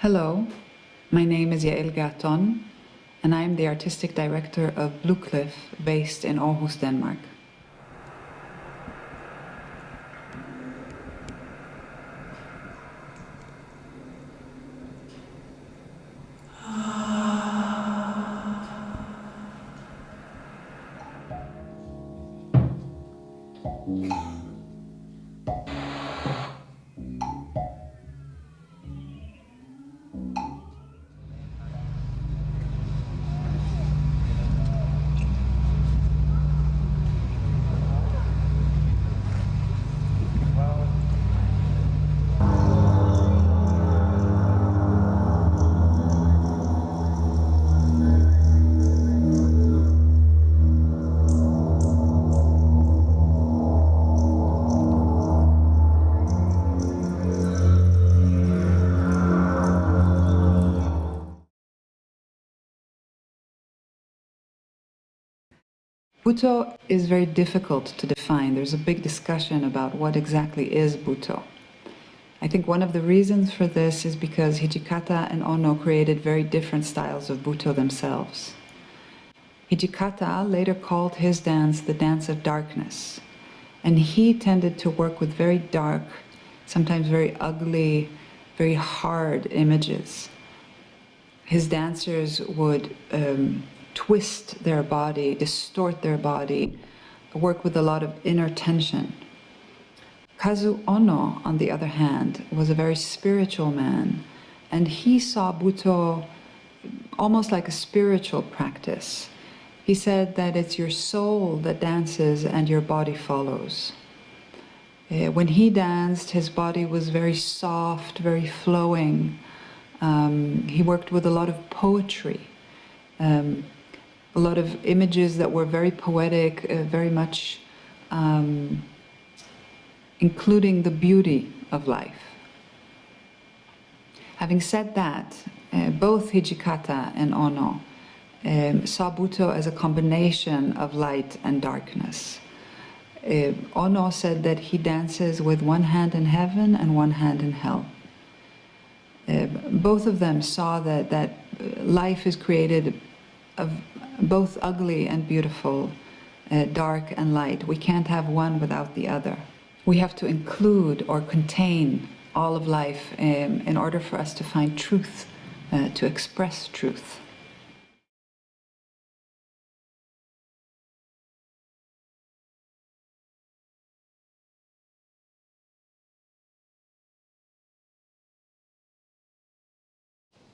Hello, my name is Yael Gaathon, and I am the artistic director of Blue Cliff, based in Aarhus, Denmark. Butoh is very difficult to define. There's a big discussion about what exactly is Butoh. I think one of the reasons for this is because Hijikata and Ono created very different styles of Butoh themselves. Hijikata later called his dance the dance of darkness, and he tended to work with very dark, sometimes very ugly, very hard images. His dancers would twist their body, distort their body, work with a lot of inner tension. Kazu Ono, on the other hand, was a very spiritual man, and he saw Butoh almost like a spiritual practice. He said that it's your soul that dances and your body follows. When he danced, his body was very soft, very flowing. He worked with a lot of poetry, a lot of images that were very poetic, very much including the beauty of life. Having said that, both Hijikata and Ono saw Butoh as a combination of light and darkness. Ono said that he dances with one hand in heaven and one hand in hell. Both of them saw that life is created of both ugly and beautiful, dark and light. We can't have one without the other. We have to include or contain all of life in order for us to find truth, to express truth.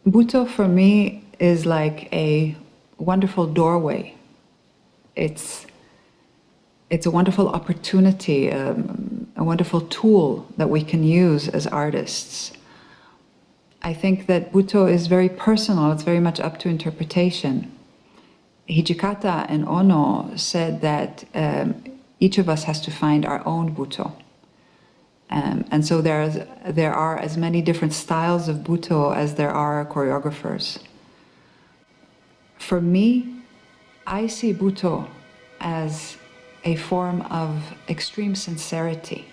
Butoh for me is like a wonderful doorway. It's a wonderful opportunity, a wonderful tool that we can use as artists. I think that Butoh is very personal, it's very much up to interpretation. Hijikata and Ono said that each of us has to find our own Butoh. And so there are as many different styles of Butoh as there are choreographers. For me, I see Butoh as a form of extreme sincerity,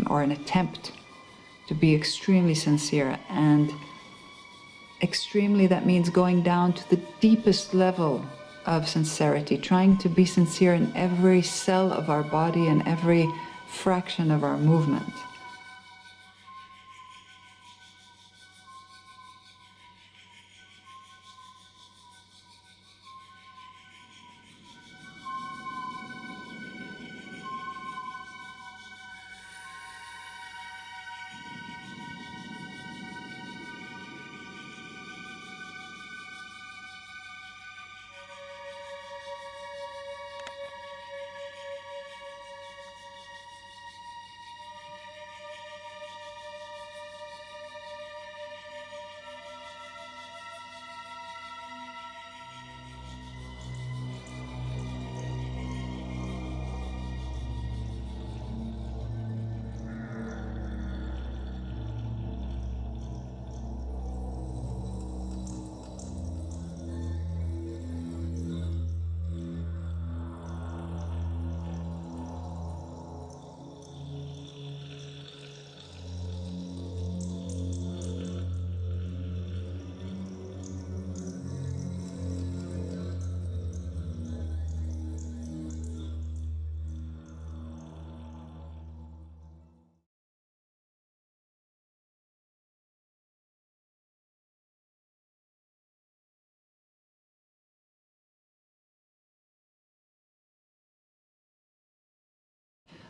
or an attempt to be extremely sincere. And extremely, that means going down to the deepest level of sincerity, trying to be sincere in every cell of our body and every fraction of our movement.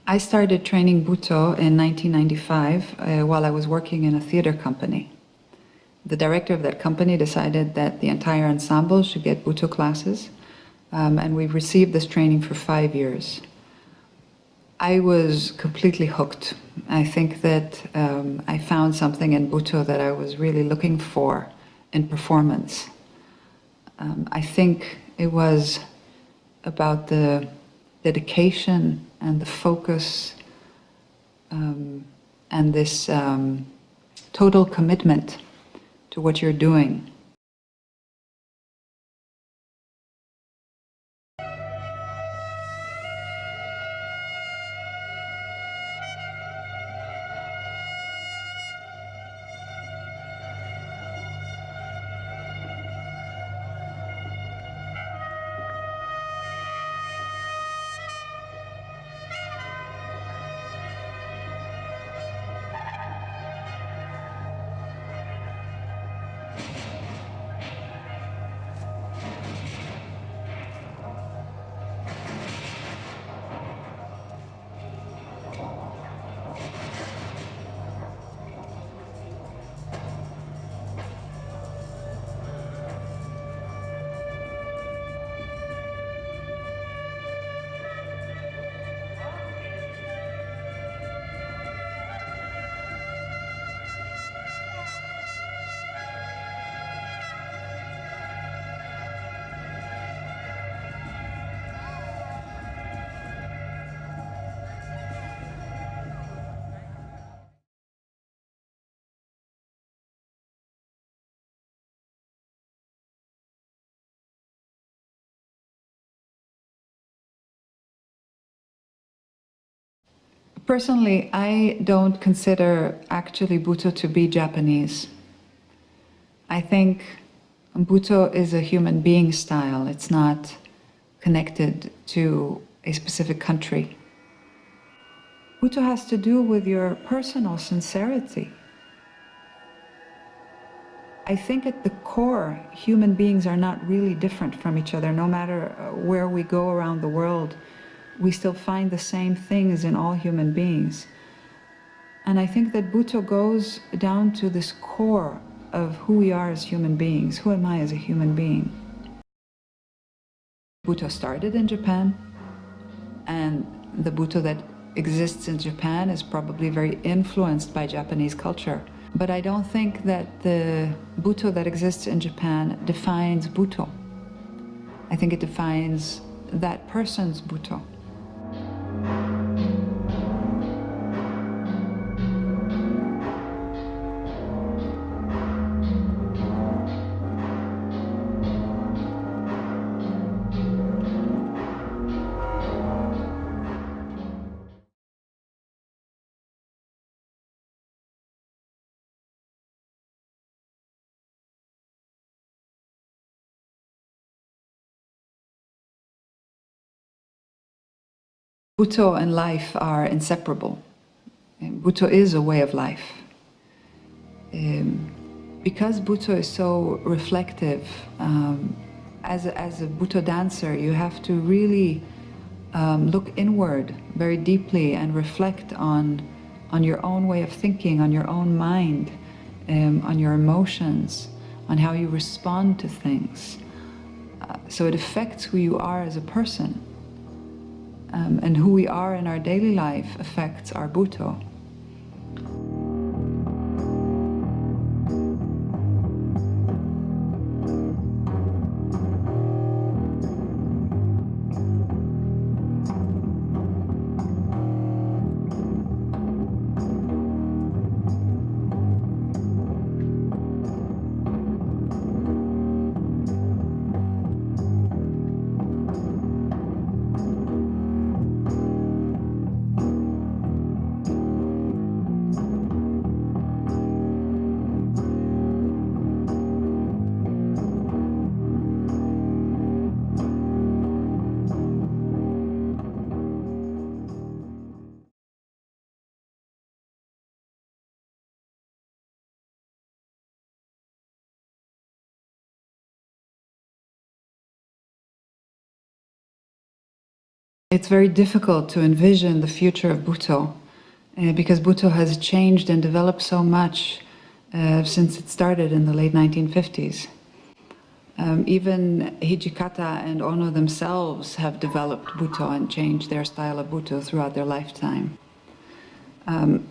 I started training Butoh in 1995 while I was working in a theater company. The director of that company decided that the entire ensemble should get Butoh classes, and we've received this training for 5 years. I was completely hooked. I think that I found something in Butoh that I was really looking for in performance. I think it was about the dedication and the focus and this total commitment to what you're doing. Personally, I don't consider actually Butoh to be Japanese. I think Butoh is a human being style. It's not connected to a specific country. Butoh has to do with your personal sincerity. I think at the core, human beings are not really different from each other. No matter where we go around the world, we still find the same things in all human beings. And I think that Butoh goes down to this core of who we are as human beings. Who am I as a human being? Butoh started in Japan, and the Butoh that exists in Japan is probably very influenced by Japanese culture. But I don't think that the Butoh that exists in Japan defines Butoh. I think it defines that person's Butoh. Butoh and life are inseparable. Butoh is a way of life. Because Butoh is so reflective, as a Butoh dancer, you have to really look inward very deeply and reflect on your own way of thinking, on your own mind, on your emotions, on how you respond to things. So it affects who you are as a person. And who we are in our daily life affects our Butoh. it's very difficult to envision the future of Butoh because Butoh has changed and developed so much since it started in the late 1950s. Even Hijikata and Ono themselves have developed Butoh and changed their style of Butoh throughout their lifetime. And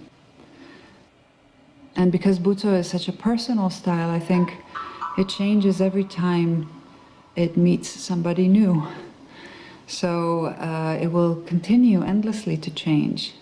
because Butoh is such a personal style, I think it changes every time it meets somebody new. So it will continue endlessly to change.